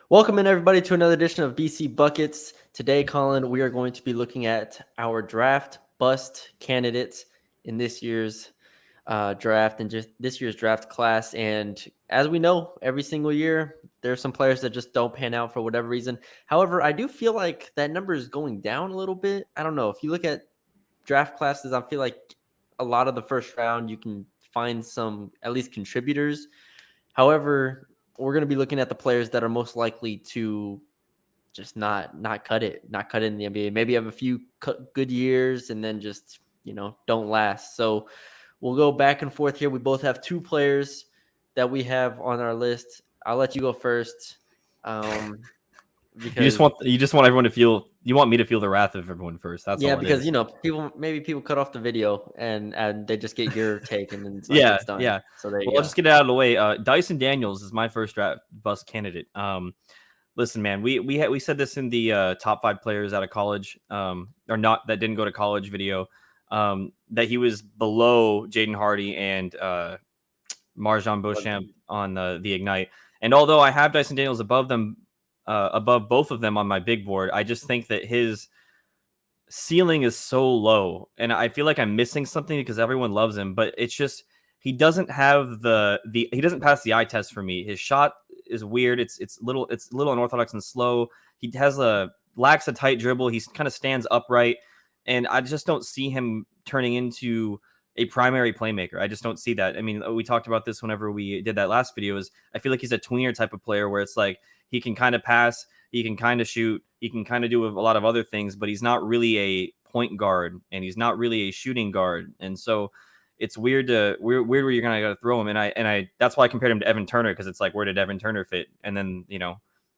Welcome in, everybody, to another edition of BC Buckets. Today, Colin, we are going to be looking at our draft bust candidates in this year's draft and just this year's draft class. And as we know, every single year, there are some players that just don't pan out for whatever reason. However, I do feel like that number is going down a little bit. I don't know. If you look at draft classes, I feel like a lot of the first round, you can find some at least contributors. However, we're going to be looking at the players that are most likely to just not cut it, not cut it in the NBA. Maybe have a few good years and then just don't last. So we'll go back and forth here. We both have two players that we have on our list. I'll let you go first, You just because want everyone to feel. You want me to feel the wrath of everyone first. That's yeah, all it because is. people cut off the video and they just get your take and then it's like Yeah, it's done. yeah. So there you Well, I'll go. just get it out of the way. Dyson Daniels is my first draft bust candidate. Listen, man, we said this in the top 5 players out of college, or not that didn't go to college video, that he was below Jaden Hardy and Marjan Beauchamp on the Ignite. And although I have Dyson Daniels above them, above both of them on my big board, I just think that his ceiling is so low, and I feel like I'm missing something because everyone loves him, but it's just he doesn't have the he doesn't pass the eye test for me. His shot is weird. It's little unorthodox and slow. He has lacks a tight dribble. He kind of stands upright, and I just don't see him turning into a primary playmaker. I just don't see that. I mean, we talked about this whenever we did that last video. Is I feel like he's a tweener type of player where it's like he can kind of pass, he can kind of shoot, he can kind of do a lot of other things, but he's not really a point guard and he's not really a shooting guard. And so it's weird where you're gonna gotta throw him. And I that's why I compared him to Evan Turner, because it's like, where did Evan Turner fit? And then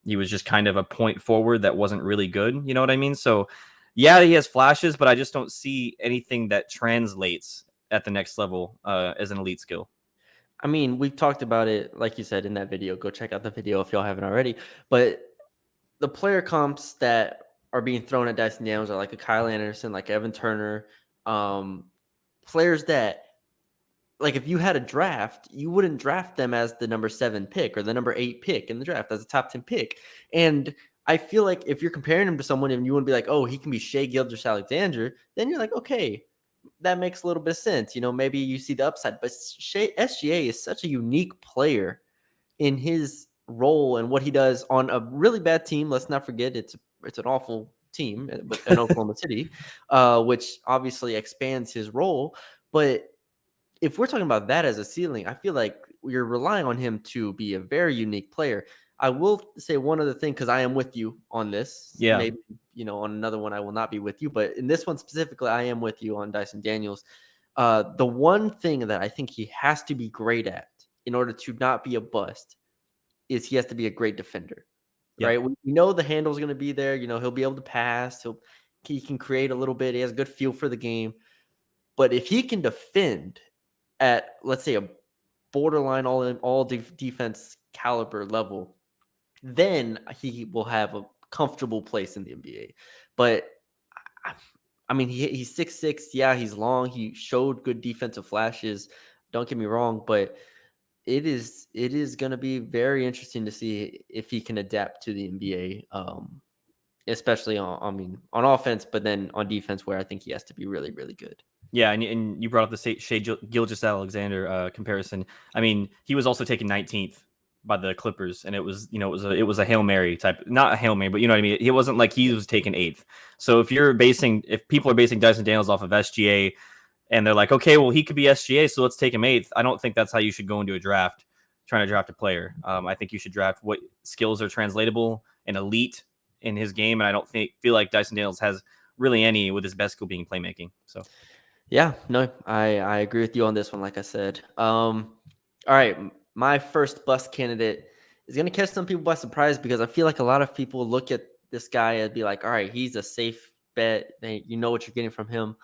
he was just kind of a point forward that wasn't really good. You know what I mean? So yeah, he has flashes, but I just don't see anything that translates at the next level as an elite skill. I mean, we've talked about it, like you said in that video. Go check out the video if y'all haven't already. But the player comps that are being thrown at Dyson Daniels are like a Kyle Anderson, like Evan Turner, um, players that, like, if you had a draft, you wouldn't draft them as the number 7 pick or the number 8 pick in the draft as a top 10 pick. And I feel like if you're comparing him to someone and you want to be like, oh, he can be Shea Gilgeous-Alexander, then you're like, okay, that makes a little bit of sense. Maybe you see the upside, but SGA is such a unique player in his role and what he does on a really bad team. Let's not forget it's an awful team, but in Oklahoma City, which obviously expands his role. But if we're talking about that as a ceiling, I feel like we're relying on him to be a very unique player. I will say one other thing, because I am with you on this. Yeah. Maybe, on another one, I will not be with you. But in this one specifically, I am with you on Dyson Daniels. The one thing that I think he has to be great at in order to not be a bust is he has to be a great defender, Yep. right? We know the handle's going to be there. He'll be able to pass. He can create a little bit. He has a good feel for the game. But if he can defend at, let's say, a borderline all defense caliber level, then he will have a comfortable place in the NBA. But I mean, he's 6'6". Yeah, he's long. He showed good defensive flashes. Don't get me wrong, but it is going to be very interesting to see if he can adapt to the NBA, especially on offense, but then on defense, where I think he has to be really, really good. Yeah, and you brought up the Shea Gilgeous-Alexander comparison. I mean, he was also taken 19th by the Clippers, and it was a Hail Mary type, not a Hail Mary, but you know what I mean. It wasn't like he was taken 8th. So if people are basing Dyson Daniels off of SGA, and they're like, okay, well, he could be SGA, so let's take him 8th. I don't think that's how you should go into a draft, trying to draft a player. I think you should draft what skills are translatable and elite in his game, and I don't feel like Dyson Daniels has really any, with his best skill being playmaking. So. Yeah, no, I agree with you on this one. Like I said, all right, my first bust candidate is going to catch some people by surprise, because I feel like a lot of people look at this guy and be like, all right, he's a safe bet. You know what you're getting from him.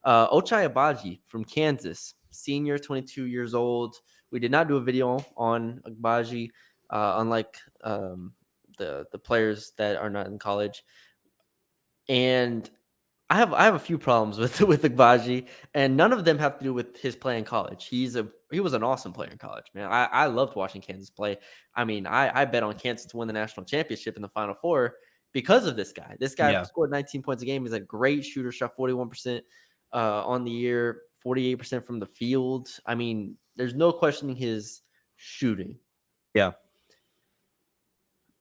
Ochai Agbaji from Kansas, senior, 22 years old. We did not do a video on Agbaji, unlike the players that are not in college. And I have a few problems with Agbaji, and none of them have to do with his play in college. He's a he was an awesome player in college, man. I loved watching Kansas play. I mean, I bet on Kansas to win the national championship in the Final Four because of this guy. This guy Yeah. scored 19 points a game. He's a great shooter, shot 41% on the year, 48% from the field. I mean, there's no questioning his shooting. Yeah.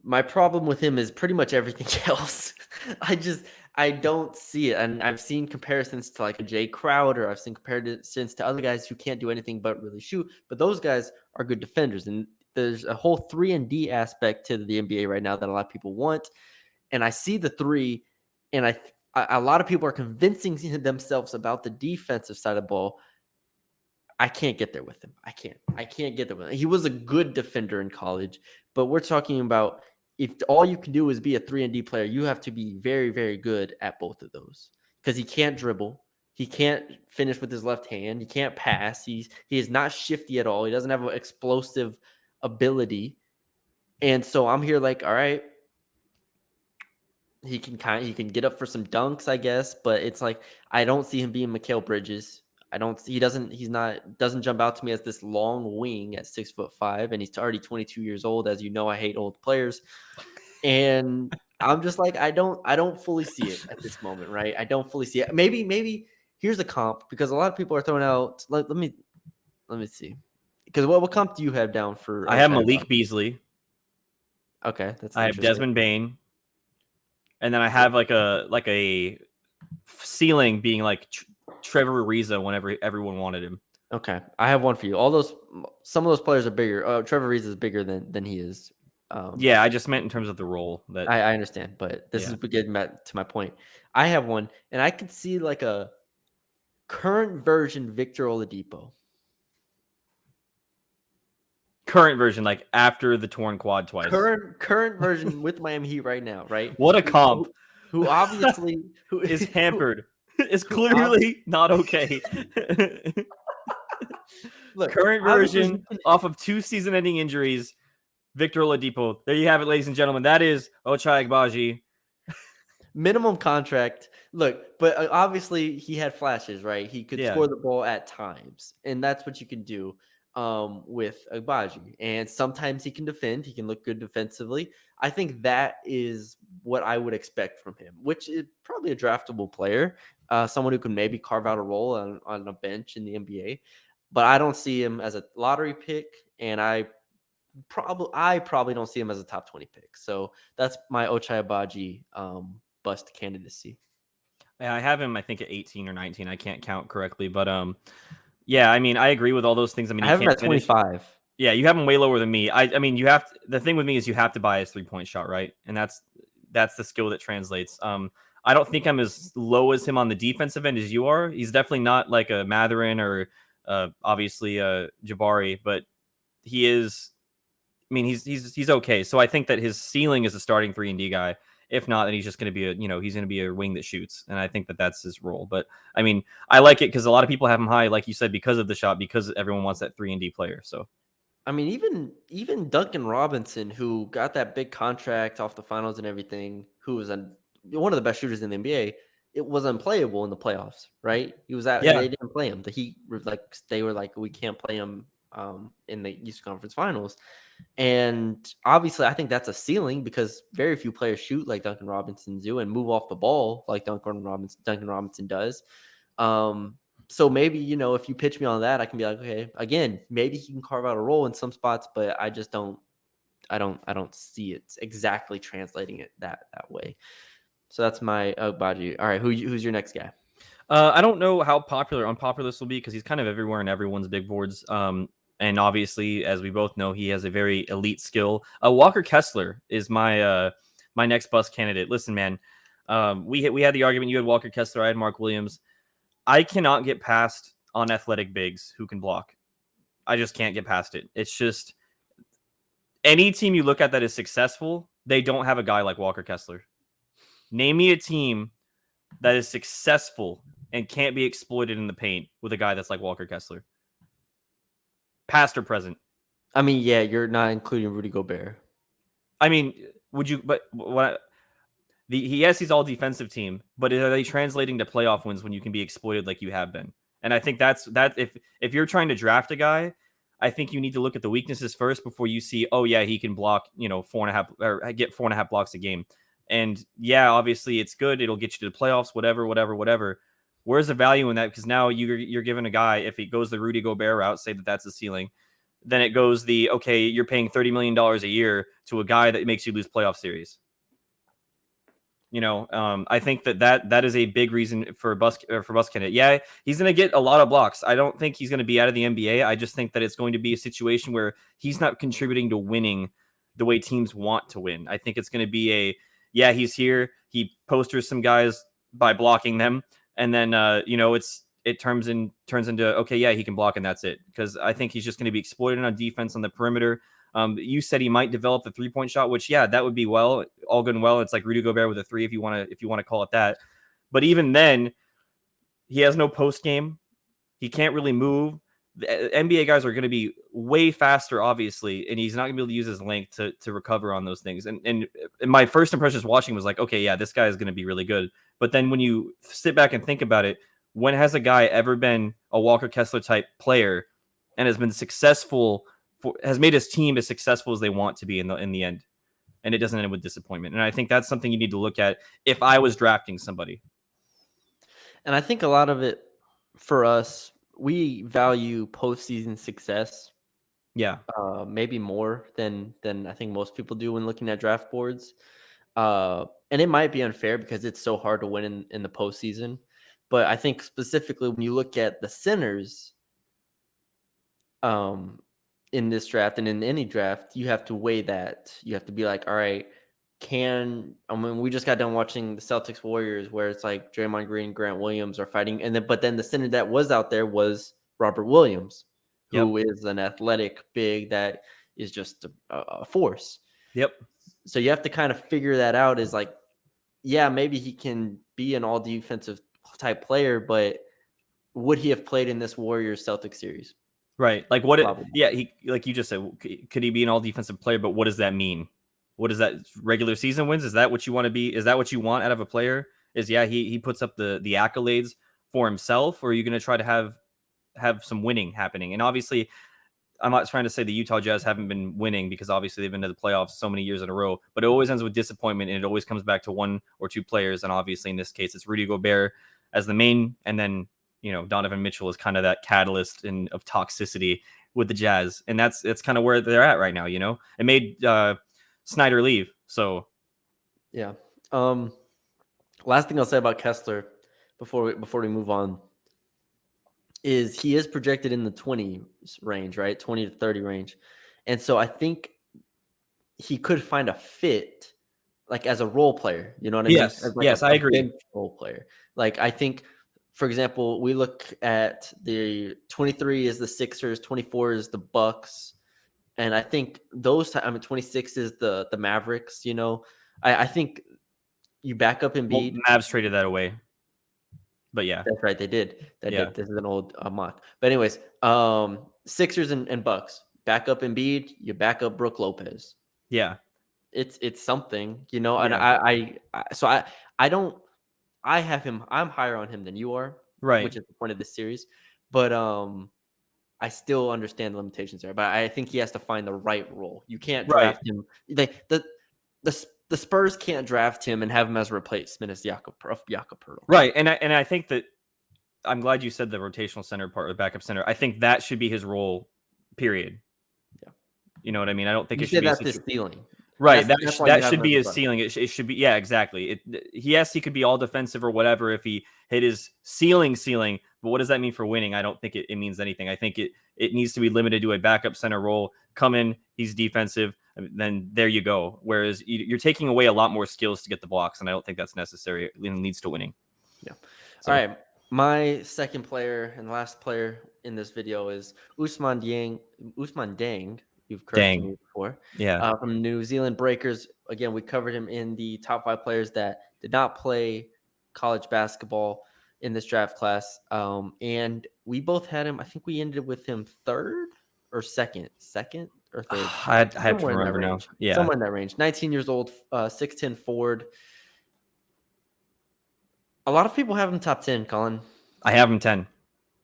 My problem with him is pretty much everything else. I don't see it. And I've seen comparisons to like a Jay Crowder. I've seen comparisons to other guys who can't do anything but really shoot. But those guys are good defenders. And there's a whole 3-and-D aspect to the NBA right now that a lot of people want. And I see the three, and a lot of people are convincing themselves about the defensive side of the ball. I can't get there with him. I can't get there with him. He was a good defender in college, but we're talking about if all you can do is be a 3-and-D player, you have to be very, very good at both of those because he can't dribble. He can't finish with his left hand. He can't pass. He is not shifty at all. He doesn't have an explosive ability. And so I'm here like, all right, he can get up for some dunks, I guess, but it's like I don't see him being Mikal Bridges. I don't he doesn't jump out to me as this long wing at 6'5", and he's already 22 years old. As you know, I hate old players. And I'm just like, I don't fully see it at this moment, right? I don't fully see it. Maybe here's a comp because a lot of people are throwing out let me see. Because what comp do you have down for I have Ochai Malik Agbaji? Beasley. Okay, that's I have interesting. Desmond Bain. And then I have like a ceiling being like Trevor Ariza whenever everyone wanted him. Okay, I have one for you. Some of those players are bigger. Trevor Reeves is bigger than he is. Yeah, I just meant in terms of the role that. I understand, but this Yeah. is getting back to my point. I have one, and I could see like a current version Victor Oladipo. Current version, like after the torn quad twice. Current version with Miami Heat right now, right? What a comp. Who obviously who Is who, hampered. Is who ob- clearly not okay. look Current obviously version off of 2 season-ending injuries, Victor Oladipo. There you have it, ladies and gentlemen. That is Ochai Agbaji. minimum contract. Look, but obviously he had flashes, right? He could Yeah. score the ball at times, and that's what you can do with Agbaji. And sometimes he can defend. He can look good defensively. I think that is what I would expect from him, which is probably a draftable player, someone who can maybe carve out a role on a bench in the NBA. But I don't see him as a lottery pick, and I probably don't see him as a top 20 pick. So that's my Ochai Agbaji bust candidacy. Yeah, I have him, I think, at 18 or 19. I can't count correctly, but yeah, I mean, I agree with all those things. I mean, I he have him can't at finish. 25. Yeah, you have him way lower than me. I mean, the thing with me is you have to buy his 3-point shot, right? And that's the skill that translates. I don't think I'm as low as him on the defensive end as you are. He's definitely not like a Matherin or obviously Jabari, but he is. I mean, he's okay. So I think that his ceiling is a starting 3-and-D guy. If not, then he's just going to be he's going to be a wing that shoots, and I think that that's his role. But I mean, I like it because a lot of people have him high, like you said, because of the shot, because everyone wants that 3-and-D player. So I mean, even Duncan Robinson, who got that big contract off the finals and everything, who was one of the best shooters in the NBA, it was unplayable in the playoffs, right? yeah, They didn't play him. The Heat were like they were like we can't play him in the Eastern Conference Finals. And obviously, I think that's a ceiling because very few players shoot like Duncan Robinson do and move off the ball like Duncan Robinson does. So maybe, if you pitch me on that, I can be like, okay, again, maybe he can carve out a role in some spots, but I don't see it exactly translating it that way. So that's my Agbaji. All right, who's your next guy? I don't know how unpopular this will be because he's kind of everywhere in everyone's big boards. And obviously, as we both know, he has a very elite skill. Walker Kessler is my next bust candidate. Listen, man, we had the argument. You had Walker Kessler. I had Mark Williams. I cannot get past unathletic bigs who can block. I just can't get past it. It's just any team you look at that is successful, they don't have a guy like Walker Kessler. Name me a team that is successful and can't be exploited in the paint with a guy that's like Walker Kessler. Past or present. I mean, yeah, you're not including Rudy Gobert. I mean, would you? But he's all defensive team, but are they translating to playoff wins when you can be exploited like you have been? And I think that's that. If you're trying to draft a guy, I think you need to look at the weaknesses first before you see, oh yeah, he can block, 4.5 or get 4.5 blocks a game. And yeah, obviously it's good. It'll get you to the playoffs, whatever, whatever, whatever. Where's the value in that? Because now you're giving a guy, if he goes the Rudy Gobert route, say that that's the ceiling, then it goes the, okay, you're paying $30 million a year to a guy that makes you lose playoff series. I think that is a big reason for Bus candidate. Yeah, he's going to get a lot of blocks. I don't think he's going to be out of the NBA. I just think that it's going to be a situation where he's not contributing to winning the way teams want to win. I think it's going to be he's here. He posters some guys by blocking them, and then it turns into, okay, yeah, he can block and that's it. Because I think he's just going to be exploited on defense on the perimeter. You said he might develop the 3-point shot, which that would be all good and well. It's like Rudy Gobert with a 3, if you want to call it that. But even then, he has no post game. He can't really move. The NBA guys are going to be way faster, obviously, and he's not going to be able to use his length to recover on those things. And my first impressions watching was like, okay, yeah, this guy is going to be really good. But then when you sit back and think about it, when has a guy ever been a Walker Kessler type player and has been successful? Has made his team as successful as they want to be in the end, and it doesn't end with disappointment. And I think that's something you need to look at if I was drafting somebody. And I think a lot of it for us, we value postseason success. Yeah. Maybe more than I think most people do when looking at draft boards. And it might be unfair because it's so hard to win in the postseason. But I think specifically when you look at the centers, in this draft and in any draft, you have to weigh that. You have to be like, all right, we just got done watching the Celtics Warriors where it's like Draymond Green, Grant Williams are fighting. But then the center that was out there was Robert Williams, Yep. who is an athletic big that is just a force. Yep. So you have to kind of figure that out is like, yeah, maybe he can be an all defensive type player, but would he have played in this Warriors Celtics series? Right. Like he, like you just said, could he be an all defensive player? But what does that mean? What is that, regular season wins? Is that what you want to be? Is that what you want out of a player? He puts up the accolades for himself, or are you going to try to have some winning happening? And obviously, I'm not trying to say the Utah Jazz haven't been winning, because obviously they've been to the playoffs so many years in a row, but it always ends with disappointment, and it always comes back to one or two players. And obviously in this case, it's Rudy Gobert as the main, and then Donovan Mitchell is kind of that catalyst of toxicity with the Jazz, and that's kind of where they're at right now. It made Snyder leave, so yeah. Last thing I'll say about Kessler before we move on is he is projected in the 20 range, right? 20 to 30 range. And so I think he could find a fit like as a role player, you know what I mean? As like yes, I agree. bench role player. Like I think, for example, we look at the 23 is the Sixers, 24 is the Bucks, and I think 26 is the Mavericks. I think you back up Embiid. Well, Mavs traded that away, but yeah, That's right, they did. Yeah. This is an old mock. But anyways, Sixers and Bucks back up Embiid. You back up Brook Lopez. Yeah. It's something, and Yeah. I have him. I'm higher on him than you are, Right. which is the point of this series. But I still understand the limitations there. But I think he has to find the right role. You can't draft him. Like the Spurs can't draft him and have him as a replacement as Jakob Poeltl. Right, and I think that I'm glad you said the rotational center part, or backup center. I think that should be his role. Period. Yeah. You know what I mean? I don't think you it should be that's his ceiling. Right, that should be his ceiling. It should be, yeah, exactly. Yes, he could be all defensive or whatever if he hit his ceiling, but what does that mean for winning? I don't think it means anything. I think it needs to be limited to a backup center role. Come in, he's defensive, then there you go. Whereas you're taking away a lot more skills to get the blocks, and I don't think that's necessary. It leads to winning. Yeah. So. All right. My second player and last player in this video is Ousmane Dieng. You've corrected me before. Yeah. From New Zealand Breakers. Again, we covered him in the top 5 players that did not play college basketball in this draft class. And we both had him. I think we ended with him third or second or third. I have to remember now. Yeah. Somewhere in that range. 19 years old, 6'10" forward. A lot of people have him top 10, Colin. I have him 10.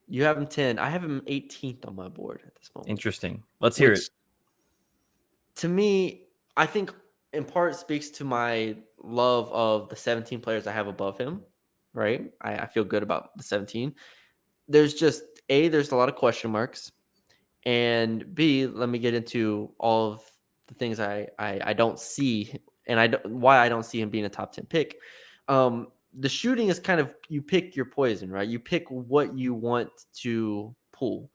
You have him 10. I have him 18th on my board at this moment, Interesting. Let's hear it. which to me, I think in part speaks to my love of the 17 players I have above him, right? I feel good about the 17. There's just there's a lot of question marks. And B, let me get into all of the things I don't see and why I don't see him being a top 10 pick. The shooting is kind of you pick your poison, right? You pick what you want to pull.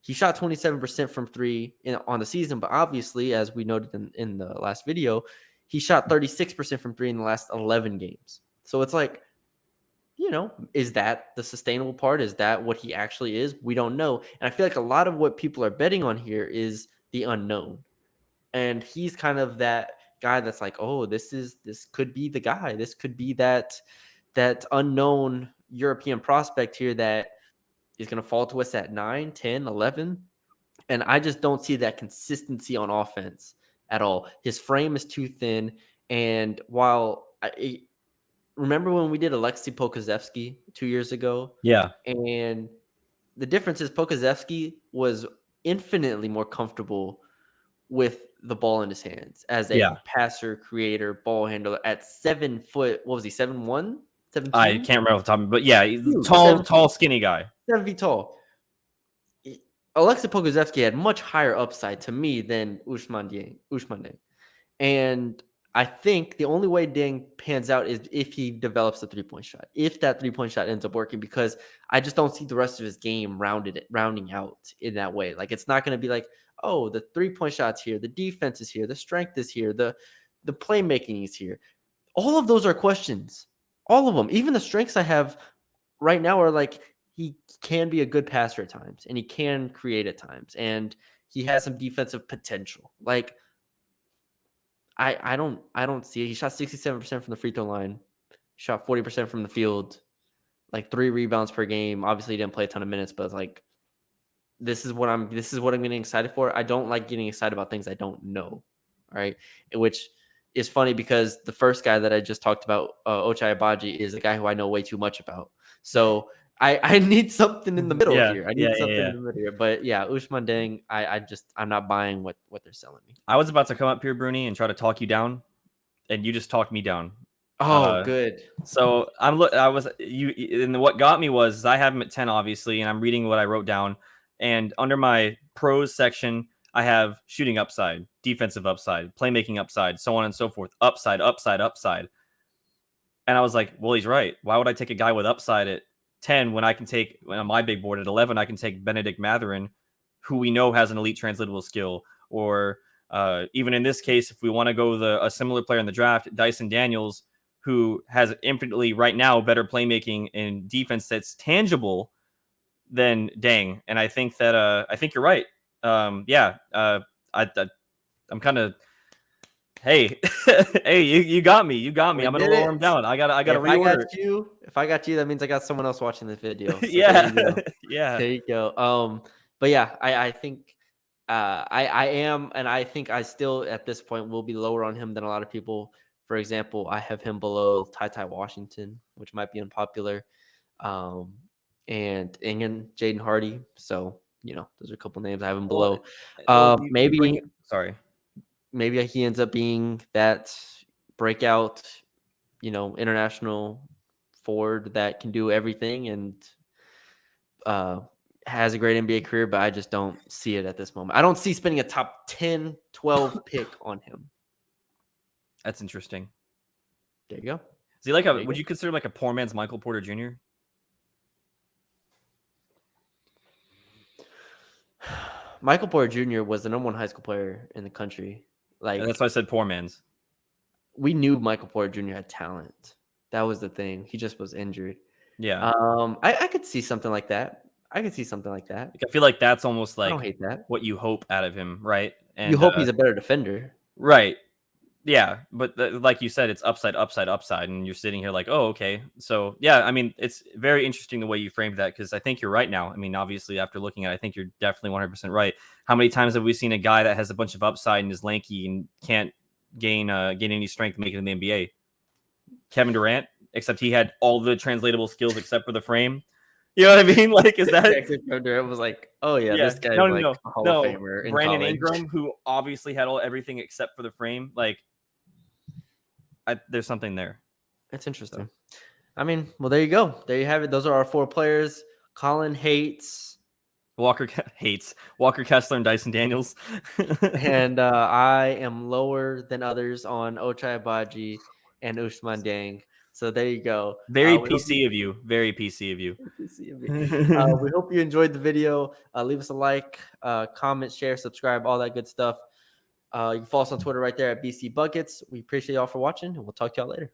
He shot 27% from three on the season, but obviously, as we noted in the last video, he shot 36% from three in the last 11 games. So it's like, is that the sustainable part? Is that what he actually is? We don't know. And I feel like a lot of what people are betting on here is the unknown. And he's kind of that guy that's like, oh, this could be the guy. This could be that unknown European prospect here that is going to fall to us at 9, 10, 11. And I just don't see that consistency on offense at all. His frame is too thin. And while remember when we did Alexei Pokazevsky 2 years ago? Yeah. And the difference is Pokazevsky was infinitely more comfortable with the ball in his hands as a Yeah. passer, creator, ball handler at 7 foot. What was he? 7'1", I 7'2"? can't remember off the top of it, but yeah, he's a Huge, tall, tall, skinny guy. 7 feet tall. Alexei Pokazevsky had much higher upside to me than Usman Deng. And I think the only way Deng pans out is if he develops a 3-point shot. If that 3-point shot ends up working, because I just don't see the rest of his game rounding out in that way. Like it's not going to be like, oh, the 3-point shot's here, the defense is here, the strength is here, the playmaking is here. All of those are questions. All of them. Even the strengths I have right now are like he can be a good passer at times and he can create at times and he has some defensive potential. Like I don't see it. He shot 67% from the free throw line, shot 40% from the field, like 3 rebounds per game. Obviously, he didn't play a ton of minutes, but like this is what I'm getting excited for. I don't like getting excited about things I don't know. All right. Which is funny because the first guy that I just talked about, Ochai Abaji, is a guy who I know way too much about. So I need something in the middle Yeah, here. I yeah, need yeah, something in yeah. the middle here. But yeah, Usman Deng, I'm not buying what they're selling me. I was about to come up here, Bruni, and try to talk you down, and you just talked me down. Oh, Uh, good. so I was you, and what got me was I have him at 10, obviously, and I'm reading what I wrote down. And under my pros section, I have shooting upside, defensive upside, playmaking upside, so on and so forth. Upside, upside, upside. And I was like, well, he's right. Why would I take a guy with upside at 10 when I can take on my big board at 11? I can take Benedict Mathurin, who we know has an elite translatable skill, or even in this case, if we want to go a similar player in the draft, Dyson Daniels, who has infinitely right now better playmaking and defense that's tangible than Dang. And I think you're right. I I'm kind of hey hey you got me I'm We gonna did lower him it. down. I gotta If I got reorder it. you, that means I got someone else watching this video. So there Yeah. you go. Yeah. There you go. But yeah, I think I am, and I think I still at this point will be lower on him than a lot of people. For example, I have him below Ty Washington, which might be unpopular, um, and Ingen, Jaden Hardy. So those are a couple names I have him Well, below. you bring Maybe it. Sorry. he ends up being that breakout, international forward that can do everything and uh, has a great NBA career, but I just don't see it at this moment. I don't see spending a top 10, 12 pick on him. That's interesting. There you go. Is he like There you would go. you consider him like a poor man's Michael Porter Jr.? Michael Porter Jr. was the #1 high school player in the country. And that's Like why I said poor man's. we knew Michael Porter Jr. had talent. That was the thing. He just was injured. Yeah. I could see something like that. I could see something like that. Like, I feel like that's almost I don't like hate that. what you hope out of him, right? You And hope he's a better defender. right. Yeah, but like you said, it's upside, upside, upside, and you're sitting here like, oh, okay. So yeah, I mean, it's very interesting the way you framed that because I think you're right now. I mean, obviously, after looking at it, I think you're definitely 100% right. How many times have we seen a guy that has a bunch of upside and is lanky and can't gain any strength to make it in the NBA? Kevin Durant, except he had all the translatable skills except for the frame. You know what I mean? Like, is that Texas Thunder, it was like, oh yeah, yeah? this guy's No, no, like no, a Hall of no. Famer in Brandon college. Ingram, who obviously had everything except for the frame. Like, there's something there. That's So. interesting. I mean, well, there you go. There you have it. Those are our 4 players. Colin hates, Walker hates Walker Kessler and Dyson Daniels. and I am lower than others on Ochai Abaji and Usman Dang. So there you go. Very We hope you PC of you. Very PC of you. we hope you enjoyed the video. Leave us a like, comment, share, subscribe, all that good stuff. You can follow us on Twitter right there at BC Buckets. We appreciate y'all for watching, and we'll talk to y'all later.